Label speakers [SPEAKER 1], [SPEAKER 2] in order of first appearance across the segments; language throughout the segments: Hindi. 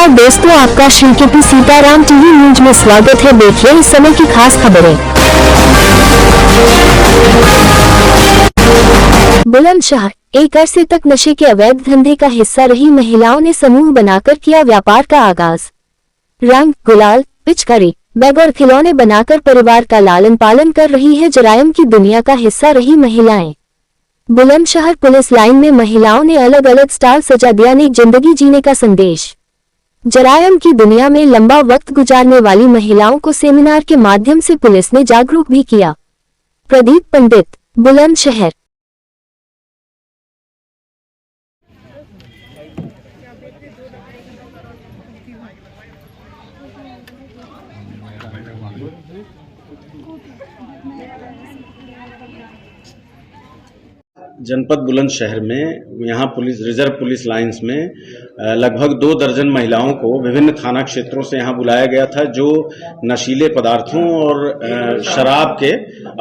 [SPEAKER 1] नमस्कार दोस्तों, आपका श्री के सीताराम टीवी न्यूज में स्वागत है। देखिए इस समय की खास खबरें। बुलंदशहर, एक अरसे तक नशे के अवैध धंधे का हिस्सा रही महिलाओं ने समूह बनाकर किया व्यापार का आगाज। रंग, गुलाल, पिचकारी, बैग और खिलौने बनाकर परिवार का लालन पालन कर रही है जरायम की दुनिया का हिस्सा रही महिलाएं। बुलंदशहर पुलिस लाइन में महिलाओं ने अलग अलग स्टाइल सजा दिया नेक जिंदगी जीने का संदेश। जरायम की दुनिया में लंबा वक्त गुजारने वाली महिलाओं को सेमिनार के माध्यम से पुलिस ने जागरूक भी किया। प्रदीप पंडित, बुलंदशहर।
[SPEAKER 2] जनपद बुलंदशहर में यहाँ पुलिस रिजर्व पुलिस लाइंस में लगभग 2 दर्जन महिलाओं को विभिन्न थाना क्षेत्रों से यहाँ बुलाया गया था, जो नशीले पदार्थों और शराब के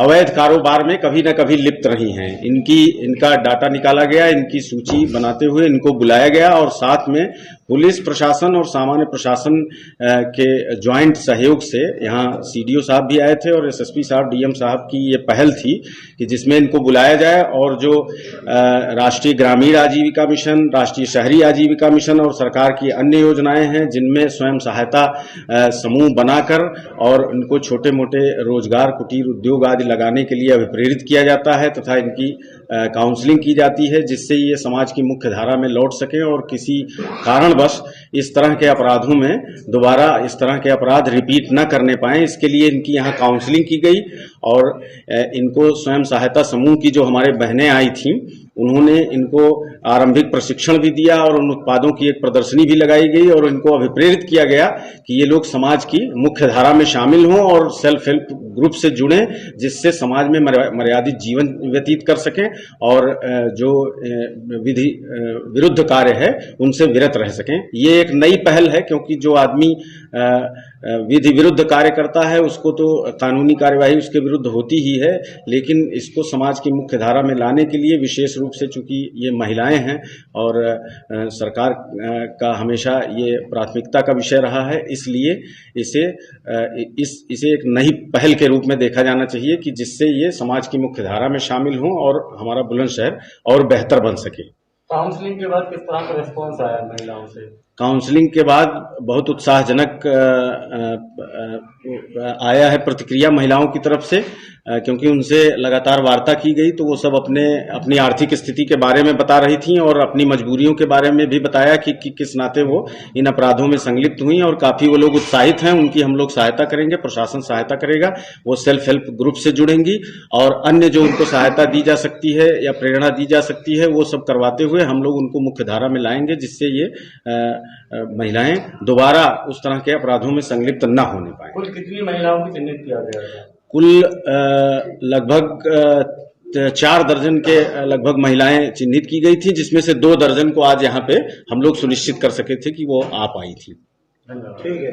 [SPEAKER 2] अवैध कारोबार में कभी न कभी लिप्त रही हैं। इनका डाटा निकाला गया, इनकी सूची बनाते हुए इनको बुलाया गया और साथ में पुलिस प्रशासन और सामान्य प्रशासन के ज्वाइंट सहयोग से यहाँ सीडीओ साहब भी आए थे और एसएसपी साहब, डीएम साहब की ये पहल थी कि जिसमें इनको बुलाया जाए और जो राष्ट्रीय ग्रामीण आजीविका मिशन, राष्ट्रीय शहरी आजीविका मिशन और सरकार की अन्य योजनाएं हैं, जिनमें स्वयं सहायता समूह बनाकर और इनको छोटे मोटे रोजगार, कुटीर उद्योग आदि लगाने के लिए अभिप्रेरित किया जाता है तथा इनकी काउंसलिंग की जाती है, जिससे ये समाज की मुख्य धारा में लौट सकें और किसी कारणवश इस तरह के अपराधों में दोबारा इस तरह के अपराध रिपीट न करने पाएं। इसके लिए इनकी यहाँ काउंसलिंग की गई और इनको स्वयं सहायता समूह की जो हमारे बहनें आई थीं, उन्होंने इनको आरंभिक प्रशिक्षण भी दिया और उन उत्पादों की एक प्रदर्शनी भी लगाई गई और इनको अभिप्रेरित किया गया कि ये लोग समाज की मुख्य धारा में शामिल हों और सेल्फ हेल्प ग्रुप से जुड़ें, जिससे समाज में मर्यादित जीवन व्यतीत कर सकें और जो विधि विरुद्ध कार्य है उनसे विरत रह सकें। ये एक नई पहल है, क्योंकि जो आदमी विधि विरुद्ध कार्य करता है उसको तो कानूनी कार्यवाही उसके विरुद्ध होती ही है, लेकिन इसको समाज की मुख्य धारा में लाने के लिए विशेष रूप से चूंकि ये महिलाएं हैं और सरकार का हमेशा ये प्राथमिकता का विषय रहा है, इसलिए इसे एक नई पहल के रूप में देखा जाना चाहिए कि जिससे ये समाज की मुख्य धारा में शामिल हों और हमारा बुलंदशहर और बेहतर बन सके।
[SPEAKER 3] काउंसलिंग के बाद किस तरह का रिस्पॉन्स आया महिलाओं से?
[SPEAKER 2] काउंसलिंग के बाद बहुत उत्साहजनक आया है प्रतिक्रिया महिलाओं की तरफ से, क्योंकि उनसे लगातार वार्ता की गई तो वो सब अपनी आर्थिक स्थिति के बारे में बता रही थीं और अपनी मजबूरियों के बारे में भी बताया कि किस नाते वो इन अपराधों में संलिप्त हुई और काफी वो लोग उत्साहित हैं। उनकी हम लोग सहायता करेंगे, प्रशासन सहायता करेगा, वो सेल्फ हेल्प ग्रुप से जुड़ेंगी और अन्य जो उनको सहायता दी जा सकती है या प्रेरणा दी जा सकती है वो सब करवाते हुए हम लोग उनको मुख्य धारा में लाएंगे, जिससे ये महिलाएं दोबारा उस तरह के अपराधों में संलिप्त न होने पाए।
[SPEAKER 3] कुल कितनी महिलाओं को चिन्हित किया गया है?
[SPEAKER 2] कुल लगभग 4 दर्जन के लगभग महिलाएं चिन्हित की गई थी, जिसमें से 2 दर्जन को आज यहाँ पे हम लोग सुनिश्चित कर सके थे कि वो आ पाई थी।
[SPEAKER 3] ठीक है।